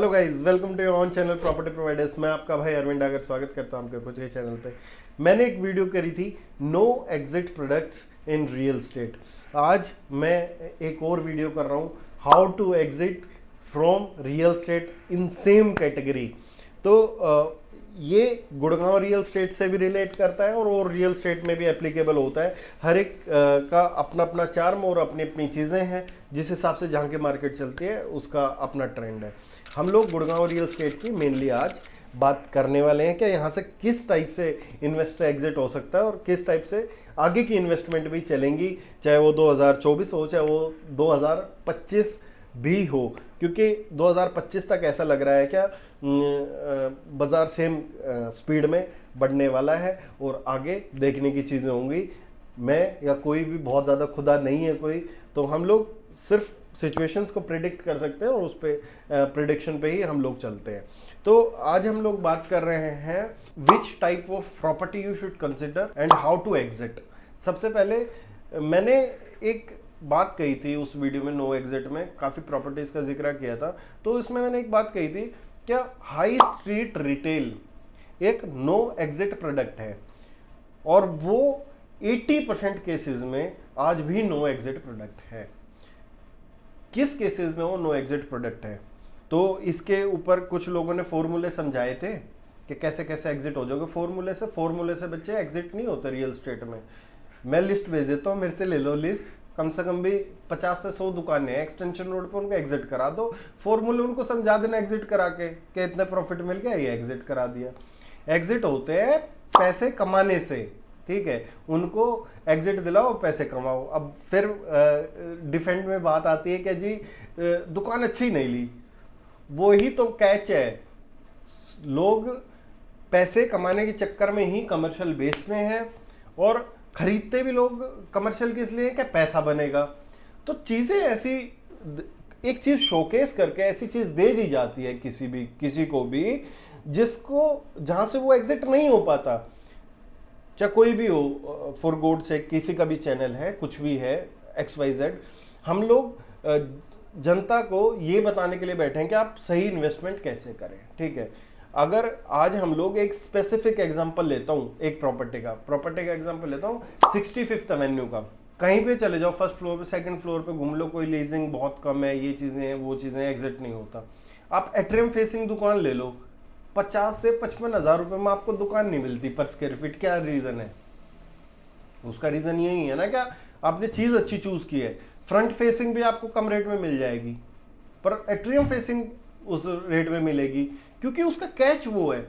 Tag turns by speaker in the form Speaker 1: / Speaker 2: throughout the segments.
Speaker 1: Hello guys, welcome to your own channel property providers. मैं आपका भाई अरविंद डागर स्वागत करता हूं आपके खुद के चैनल पे। मैंने एक वीडियो करी थी no exit products in real estate. आज मैं एक और वीडियो कर रहा हूं how to exit from real estate in same category. तो ये गुड़गांव रियल एस्टेट से भी रिलेट करता है और रियल एस्टेट में भी एप्लीकेबल होता है। हर एक का अपना अपना चार्म और अपनी अपनी चीज़ें हैं, जिस हिसाब से जहाँ की मार्केट चलती है उसका अपना ट्रेंड है। हम लोग गुड़गांव रियल एस्टेट की मेनली आज बात करने वाले हैं कि यहाँ से किस टाइप से इन्वेस्टर एग्जिट हो सकता है और किस टाइप से आगे की इन्वेस्टमेंट भी चलेंगी, चाहे वो 2024 हो चाहे वो 2025 भी हो। क्योंकि 2025 तक ऐसा लग रहा है क्या बाजार सेम स्पीड में बढ़ने वाला है और आगे देखने की चीज़ें होंगी। मैं या कोई भी बहुत ज़्यादा खुदा नहीं है कोई, तो हम लोग सिर्फ सिचुएशंस को प्रिडिक्ट कर सकते हैं और उस पे प्रिडिक्शन पे ही हम लोग चलते हैं। तो आज हम लोग बात कर रहे हैं which type of property you should consider and how to exit. सबसे पहले मैंने एक बात कही थी उस वीडियो में, नो एग्जिट में काफ़ी प्रॉपर्टीज़ का जिक्र किया था। तो इसमें मैंने एक बात कही थी, क्या हाई स्ट्रीट रिटेल एक नो एग्जिट प्रोडक्ट है और वो 80% केसेस में आज भी नो एग्जिट प्रोडक्ट है। किस केसेस में वो नो एग्जिट प्रोडक्ट है, तो इसके ऊपर कुछ लोगों ने फॉर्मूले समझाए थे कि कैसे कैसे एग्जिट हो जाओगे। फॉर्मूले से बच्चे एग्जिट नहीं होते रियल एस्टेट में। मैं लिस्ट भेज देता हूँ, मेरे से ले लो लिस्ट, कम से कम भी 50 से 100 दुकानें हैं एक्सटेंशन रोड पर, उनको एग्जिट करा दो। फॉर्मूले उनको समझा देना एग्जिट करा के कि इतना प्रॉफिट मिल गया, ये एग्जिट करा दिया। एग्जिट होते हैं पैसे कमाने से, ठीक है, उनको एग्जिट दिलाओ पैसे कमाओ। अब फिर डिफेंड में बात आती है कि जी दुकान अच्छी नहीं ली, वो ही तो कैच है। लोग पैसे कमाने के चक्कर में ही कमर्शियल बेचते हैं और खरीदते भी लोग कमर्शियल के इसलिए कि पैसा बनेगा। तो चीज़ें ऐसी, एक चीज़ शोकेस करके ऐसी चीज़ दे दी जाती है किसी को भी जिसको जहाँ से वो एग्जिट नहीं हो पाता। चाहे कोई भी हो, फॉर गॉड से किसी का भी चैनल है, कुछ भी है, XYZ, हम लोग जनता को ये बताने के लिए बैठे हैं कि आप सही इन्वेस्टमेंट कैसे करें। ठीक है, अगर आज हम लोग एक स्पेसिफिक एग्जांपल लेता हूँ, एक प्रॉपर्टी का एग्जांपल लेता हूँ, 65th एवेन्यू का। कहीं पे चले जाओ, फर्स्ट फ्लोर पे सेकंड फ्लोर पे घूम लो, कोई लीजिंग बहुत कम है, ये चीज़ें हैं वो चीज़ें, एग्जिट नहीं होता। आप एट्रियम फेसिंग दुकान ले लो, 50 से 55 हज़ार रुपये में आपको दुकान नहीं मिलती पर स्क्वायर फीट। क्या रीज़न है? उसका रीज़न यही है ना, क्या आपने चीज़ अच्छी चूज़ की है। फ्रंट फेसिंग भी आपको कम रेट में मिल जाएगी पर एट्रियम फेसिंग उस रेट में मिलेगी, क्योंकि उसका कैच वो है,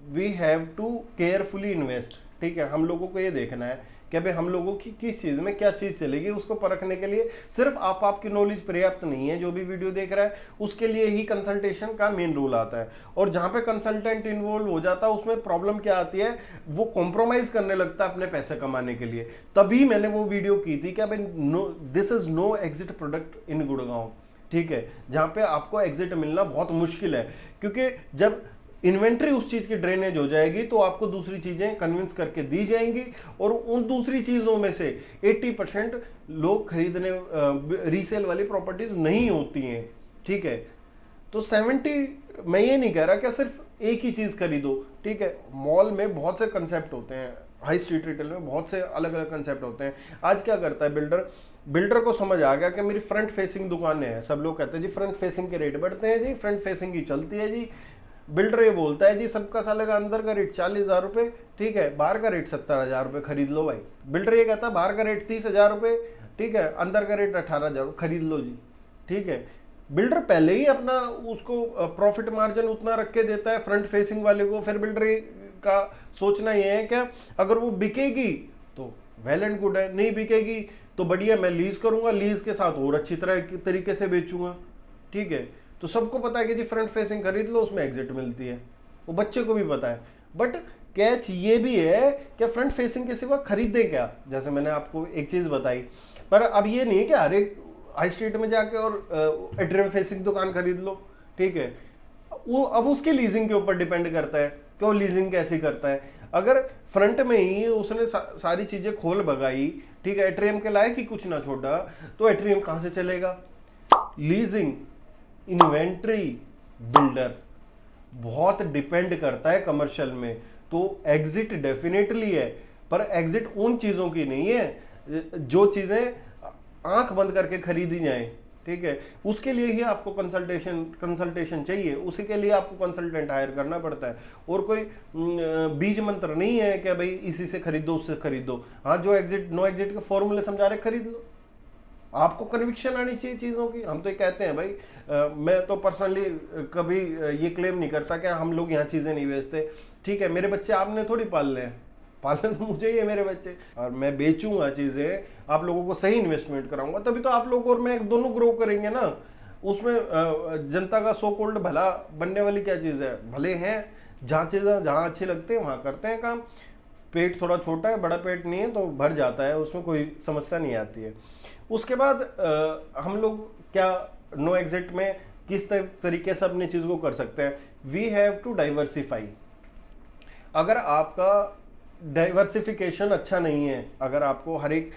Speaker 1: we have to carefully invest. ठीक है, हम लोगों को ये देखना है कि भाई हम लोगों की किस चीज़ में क्या चीज़ चलेगी। उसको परखने के लिए सिर्फ आपकी नॉलेज पर्याप्त नहीं है। जो भी वीडियो देख रहा है उसके लिए ही कंसल्टेशन का मेन रोल आता है, और जहाँ पे कंसल्टेंट इन्वॉल्व हो जाता है उसमें प्रॉब्लम क्या आती है, वो कॉम्प्रोमाइज़ करने लगता है अपने पैसे कमाने के लिए। तभी मैंने वो वीडियो की थी कि भाई this is no exit product in Gurgaon. ठीक है, जहाँ पे आपको एग्जिट मिलना बहुत मुश्किल है, क्योंकि जब इन्वेंट्री उस चीज की ड्रेनेज हो जाएगी तो आपको दूसरी चीजें कन्विंस करके दी जाएंगी, और उन दूसरी चीजों में से 80% लोग खरीदने रीसेल वाली प्रॉपर्टीज नहीं होती हैं। ठीक है, तो 70, मैं ये नहीं कह रहा कि सिर्फ एक ही चीज खरीदो। ठीक है, मॉल में बहुत से कंसेप्ट होते हैं, हाई स्ट्रीट रिटेल में बहुत से अलग अलग कंसेप्ट होते हैं। आज क्या करता है बिल्डर को समझ आ गया कि मेरी फ्रंट फेसिंग दुकानें हैं, सब लोग कहते हैं जी फ्रंट फेसिंग के रेट बढ़ते हैं, जी फ्रंट फेसिंग ही चलती है जी। बिल्डर ये बोलता है जी सबका साले का अंदर का रेट 40,000 रुपये, ठीक है, बाहर का रेट 70,000 रुपये, खरीद लो भाई। बिल्डर ये कहता है बाहर का रेट 30,000 रुपये, ठीक है, अंदर का रेट 18,000, खरीद लो जी। ठीक है, बिल्डर पहले ही अपना उसको प्रॉफिट मार्जिन उतना रख के देता है फ्रंट फेसिंग वाले को। फिर बिल्डर का सोचना ये है कि अगर वो बिकेगी तो वेल एंड गुड है, नहीं बिकेगी तो बढ़िया, मैं लीज करूंगा, लीज के साथ और अच्छी तरीके से बेचूंगा। ठीक है, तो सबको पता है कि जी फ्रंट फेसिंग खरीद लो, उसमें एग्जिट मिलती है, वो बच्चे को भी पता है। बट कैच ये भी है कि फ्रंट फेसिंग के सिवा खरीदें क्या, जैसे मैंने आपको एक चीज़ बताई। पर अब ये नहीं है कि हर एक हाई स्ट्रीट में जाके और एट्रियम फेसिंग दुकान खरीद लो। ठीक है, वो अब उसके लीजिंग के ऊपर डिपेंड करता है कि वो लीजिंग कैसी करता है। अगर फ्रंट में ही उसने सारी चीज़ें खोल भगाई, ठीक है, एट्रियम के लायक ही कुछ ना छोड़ा, तो एट्रियम कहाँ से चलेगा? लीजिंग, इन्वेंट्री, बिल्डर, बहुत डिपेंड करता है कमर्शियल में। तो एग्जिट डेफिनेटली है, पर एग्जिट उन चीजों की नहीं है जो चीजें आंख बंद करके खरीदी जाएं, ठीक है। उसके लिए ही आपको कंसल्टेशन चाहिए, उसी के लिए आपको कंसल्टेंट हायर करना पड़ता है। और कोई बीज मंत्र नहीं है कि भाई इसी से खरीदो उससे खरीदो। हाँ, जो एग्जिट नो एग्जिट के फॉर्मूले समझा रहे खरीद लो, आपको कन्विक्शन आनी चाहिए चीज़ों की। हम तो ये कहते हैं भाई, मैं तो पर्सनली कभी ये क्लेम नहीं करता कि हम लोग यहाँ चीज़ें नहीं बेचते, ठीक है। मेरे बच्चे आपने थोड़ी पालने हैं, पालने तो मुझे ही है मेरे बच्चे, और मैं बेचूंगा चीज़ें, आप लोगों को सही इन्वेस्टमेंट कराऊंगा, तभी तो आप लोग और मैं दोनों ग्रो करेंगे ना। उसमें जनता का सो कॉल्ड भला बनने वाली क्या चीज़ है? भले हैं, जहाँ चीज़ें जहाँ अच्छी लगती है वहाँ करते हैं काम। पेट थोड़ा छोटा है, बड़ा पेट नहीं है तो भर जाता है, उसमें कोई समस्या नहीं आती है। उसके बाद हम लोग क्या नो एग्जिट में किस तरीके से अपनी चीज़ को कर सकते हैं? We have to diversify. अगर आपका डाइवर्सिफिकेशन अच्छा नहीं है, अगर आपको हर एक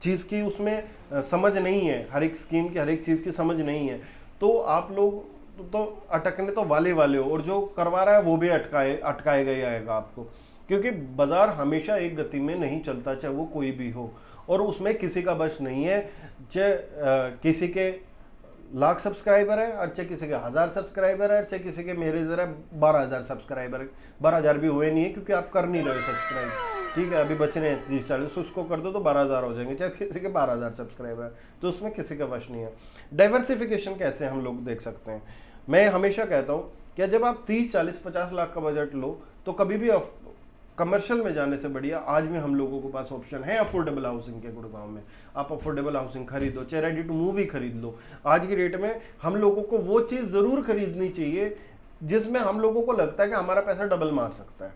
Speaker 1: चीज़ की उसमें समझ नहीं है, हर एक स्कीम की हर एक चीज़ की समझ नहीं है, तो आप लोग तो अटकने तो वाले हो, और जो करवा रहा है वो भी अटकाएगा ही आएगा आपको। क्योंकि बाजार हमेशा एक गति में नहीं चलता, चाहे वो कोई भी हो, और उसमें किसी का बस नहीं है। चाहे किसी के लाख सब्सक्राइबर है, और चाहे किसी के 1000 सब्सक्राइबर है, चाहे किसी के मेरे जरा 12,000 सब्सक्राइबर है। 12,000 भी हुए नहीं है क्योंकि आप कर नहीं रहे सब्सक्राइब, ठीक है। अभी बच रहे हैं 30-40, उसको कर दो तो 12,000 हो जाएंगे, चाहे किसी के 12,000 सब्सक्राइबर, तो उसमें किसी का वश नहीं है। डाइवर्सिफिकेशन कैसे हम लोग देख सकते हैं? मैं हमेशा कहता हूँ कि जब आप 30, 40, 50 लाख का बजट लो, तो कभी भी कमर्शियल में जाने से बढ़िया आज में हम लोगों के पास ऑप्शन है अफोर्डेबल हाउसिंग के। गुड़गांव में आप अफोर्डेबल हाउसिंग खरीदो, चाहे रेडी टू मूव ही खरीद लो। आज की डेट में हम लोगों को वो चीज़ ज़रूर खरीदनी चाहिए जिसमें हम लोगों को लगता है कि हमारा पैसा डबल मार सकता है।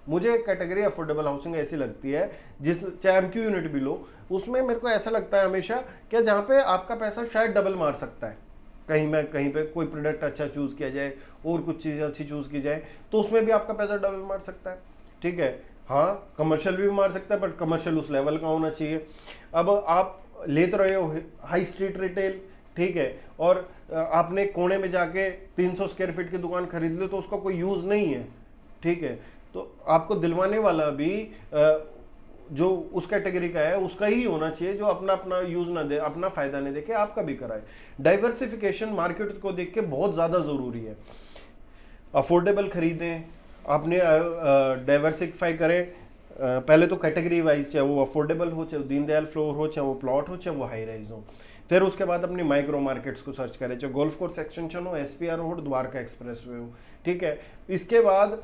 Speaker 1: मुझे एक कैटेगरी अफोर्डेबल हाउसिंग ऐसी लगती है, जिस चाहे एमक्यू यूनिट भी लो, उसमें मेरे को ऐसा लगता है हमेशा कि जहाँ पे आपका पैसा शायद डबल मार सकता है। कहीं पे कोई प्रोडक्ट अच्छा चूज़ किया जाए और कुछ चीज़ अच्छी चूज़ की जाए, तो उसमें भी आपका पैसा डबल मार सकता है, ठीक है। हाँ, कमर्शियल भी मार सकता है, बट कमर्शियल उस लेवल का होना चाहिए। अब आप लेते रहे हो हाई स्ट्रीट रिटेल, ठीक है, और आपने कोने में जाके 300 स्क्वायर फीट की दुकान खरीद लो, तो उसका कोई यूज़ नहीं है, ठीक है। तो आपको दिलवाने वाला भी जो उस कैटेगरी का है उसका ही होना चाहिए, जो अपना यूज ना दे, अपना फायदा नहीं देके आपका भी कराए। डाइवर्सिफिकेशन मार्केट को देख के बहुत ज़्यादा ज़रूरी है। अफोर्डेबल खरीदें, आपने डाइवर्सिफाई करें। पहले तो कैटेगरी वाइज, चाहे वो अफोर्डेबल हो, चाहे वो दीनदयाल फ्लोर हो, चाहे वो प्लॉट हो, चाहे वो हाई राइज हो। फिर उसके बाद अपनी माइक्रो मार्केट्स को सर्च करें, चाहे गोल्फ कोर्स एक्सटेंशन हो, SPR road, Dwarka express way हो, ठीक है। इसके बाद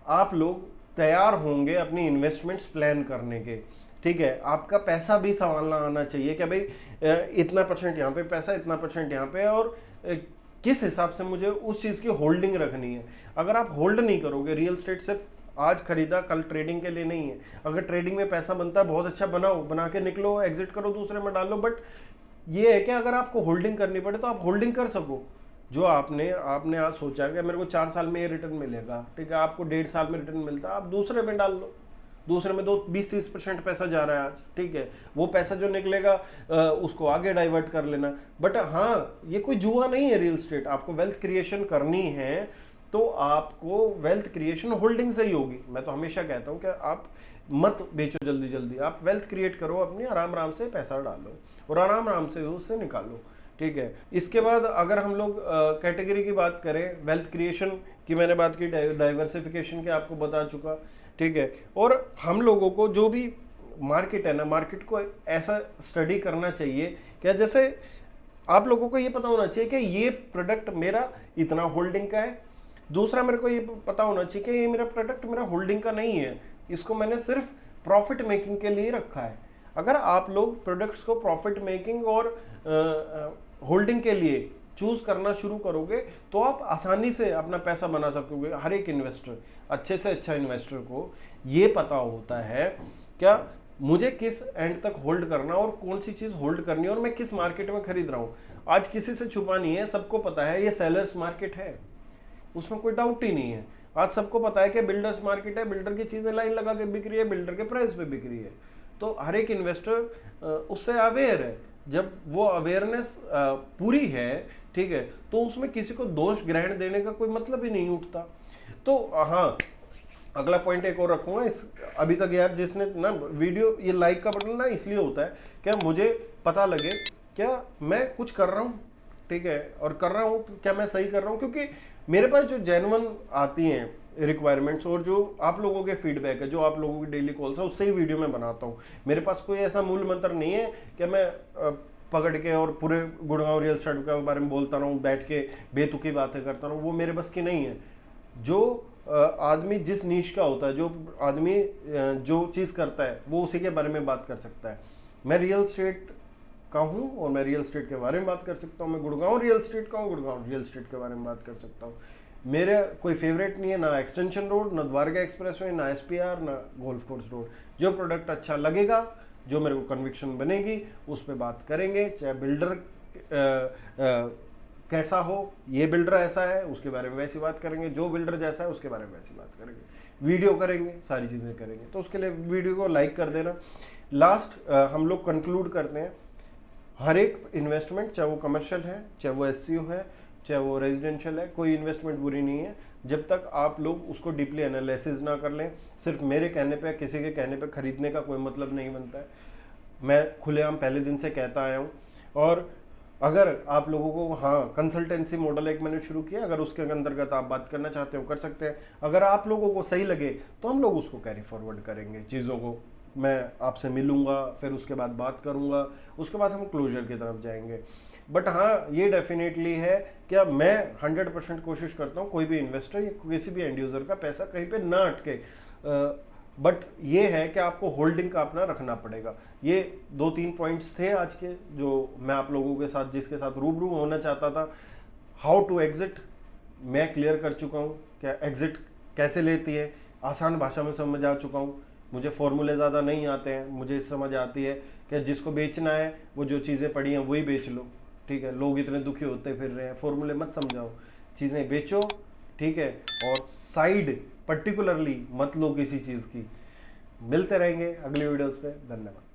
Speaker 1: आप लोग तैयार होंगे अपनी इन्वेस्टमेंट्स प्लान करने के, ठीक है। आपका पैसा भी संभालना आना चाहिए कि भाई इतना % यहाँ पे पैसा, इतना % यहाँ पे, और किस हिसाब से मुझे उस चीज़ की होल्डिंग रखनी है। अगर आप होल्ड नहीं करोगे, रियल एस्टेट सिर्फ आज खरीदा कल ट्रेडिंग के लिए नहीं है। अगर ट्रेडिंग में पैसा बनता है, बहुत अच्छा बनाओ, बना के निकलो, एग्जिट करो, दूसरे में डालो, बट ये है कि अगर आपको होल्डिंग करनी पड़े तो आप होल्डिंग कर सको। जो आपने आज सोचा कि मेरे को 4 साल में ये रिटर्न मिलेगा, ठीक है, आपको 1.5 साल में रिटर्न मिलता है, आप दूसरे में डाल लो। दूसरे में तो 20-30% पैसा जा रहा है आज, ठीक है। वो पैसा जो निकलेगा उसको आगे डाइवर्ट कर लेना। बट हाँ, ये कोई जुआ नहीं है रियल एस्टेट। आपको वेल्थ क्रिएशन करनी है तो आपको वेल्थ क्रिएशन होल्डिंग से ही होगी। मैं तो हमेशा कहता हूँ कि आप मत बेचो जल्दी जल्दी, आप वेल्थ क्रिएट करो, अपनी आराम से पैसा डालो और आराम से उससे निकालो, ठीक है। इसके बाद अगर हम लोग कैटेगरी की बात करें, वेल्थ क्रिएशन की मैंने बात की, डाइवर्सिफिकेशन की आपको बता चुका, ठीक है। और हम लोगों को जो भी मार्केट है ना, मार्केट को ऐसा स्टडी करना चाहिए कि जैसे आप लोगों को ये पता होना चाहिए कि ये प्रोडक्ट मेरा इतना होल्डिंग का है। दूसरा, मेरे को ये पता होना चाहिए कि ये मेरा प्रोडक्ट मेरा होल्डिंग का नहीं है, इसको मैंने सिर्फ प्रॉफिट मेकिंग के लिए रखा है। अगर आप लोग प्रोडक्ट्स को प्रॉफिट मेकिंग और होल्डिंग के लिए चूज करना शुरू करोगे तो आप आसानी से अपना पैसा बना सकोगे। हर एक इन्वेस्टर, अच्छे से अच्छा इन्वेस्टर को ये पता होता है क्या मुझे किस एंड तक होल्ड करना और कौन सी चीज होल्ड करनी है और मैं किस मार्केट में खरीद रहा हूँ। आज किसी से छुपा नहीं है, सबको पता है ये सेलर्स मार्केट है, उसमें कोई डाउट ही नहीं है। आज सबको पता है कि बिल्डर्स मार्केट है, बिल्डर की चीजें लाइन लगा के बिक रही है, बिल्डर के प्राइस पे बिक रही है। तो हर एक इन्वेस्टर उससे अवेयर है। जब वो अवेयरनेस पूरी है ठीक है, तो उसमें किसी को दोष ग्रहण देने का कोई मतलब ही नहीं उठता। तो हाँ, अगला पॉइंट एक और रखूंगा इस, अभी तक यार जिसने ना वीडियो, ये लाइक का बटन ना इसलिए होता है क्या मुझे पता लगे क्या मैं कुछ कर रहा हूँ, ठीक है, और कर रहा हूँ तो क्या मैं सही कर रहा हूँ, क्योंकि मेरे पास जो जेन्युइन आती हैं रिक्वायरमेंट्स और जो आप लोगों के फीडबैक है, जो आप लोगों की डेली कॉल्स है, उससे ही वीडियो मैं बनाता हूँ। मेरे पास कोई ऐसा मूल मंत्र नहीं है कि मैं पकड़ के और पूरे गुड़गांव रियल एस्टेट के बारे में बोलता रहूँ, बैठ के बेतुकी बातें करता रहूँ, वो मेरे बस की नहीं है। जो आदमी जिस नीश का होता है, जो आदमी जो चीज़ करता है, वो उसी के बारे में बात कर सकता है। मैं रियल एस्टेट का हूँ और मैं रियल एस्टेट के बारे में बात कर सकता हूँ। मैं गुड़गांव रियल एस्टेट का हूँ, गुड़गांव रियल एस्टेट के बारे में बात कर सकता हूँ। मेरा कोई फेवरेट नहीं है, ना एक्सटेंशन रोड, ना द्वारका एक्सप्रेसवे, ना SPR, ना गोल्फ कोर्स रोड। जो प्रोडक्ट अच्छा लगेगा, जो मेरे को कन्विक्शन बनेगी, उस पर बात करेंगे। चाहे बिल्डर कैसा हो, ये बिल्डर ऐसा है, उसके बारे में वैसी बात करेंगे, जो बिल्डर जैसा है उसके बारे में वैसी बात करेंगे, वीडियो करेंगे, सारी चीज़ें करेंगे। तो उसके लिए वीडियो को लाइक कर देना। लास्ट हम लोग कंक्लूड करते हैं, हर एक इन्वेस्टमेंट, चाहे वो कमर्शियल है, चाहे वो SCO है, चाहे वो रेजिडेंशियल है, कोई इन्वेस्टमेंट बुरी नहीं है जब तक आप लोग उसको डीपली एनालिसिस ना कर लें। सिर्फ मेरे कहने पे, किसी के कहने पे खरीदने का कोई मतलब नहीं बनता है। मैं खुलेआम पहले दिन से कहता आया हूँ। और अगर आप लोगों को, हाँ, कंसल्टेंसी मॉडल एक मैंने शुरू किया, अगर उसके अंतर्गत आप बात करना चाहते हो कर सकते हैं। अगर आप लोगों को सही लगे तो हम लोग उसको कैरी फॉरवर्ड करेंगे चीज़ों को। मैं आपसे मिलूंगा, फिर उसके बाद बात करूंगा, उसके बाद हम क्लोजर की तरफ जाएंगे। बट हाँ, ये डेफिनेटली है क्या मैं 100% कोशिश करता हूँ कोई भी इन्वेस्टर या किसी भी एंड यूज़र का पैसा कहीं पे ना अटके। बट ये है कि आपको होल्डिंग का अपना रखना पड़ेगा। ये 2-3 पॉइंट्स थे आज के, जो मैं आप लोगों के साथ, जिसके साथ रूबरू होना चाहता था। हाउ टू एग्जिट मैं क्लियर कर चुका हूँ, क्या एग्जिट कैसे लेती है, आसान भाषा में समझ आ चुका हूँ। मुझे फॉर्मूले ज़्यादा नहीं आते हैं, मुझे समझ आती है कि जिसको बेचना है वो जो चीज़ें पड़ी हैं वही बेच लो, ठीक है। लोग इतने दुखी होते फिर रहे हैं, फॉर्मूले मत समझाओ, चीज़ें बेचो, ठीक है। और साइड पर्टिकुलरली मत लो किसी चीज़ की। मिलते रहेंगे अगली वीडियोस पे। धन्यवाद।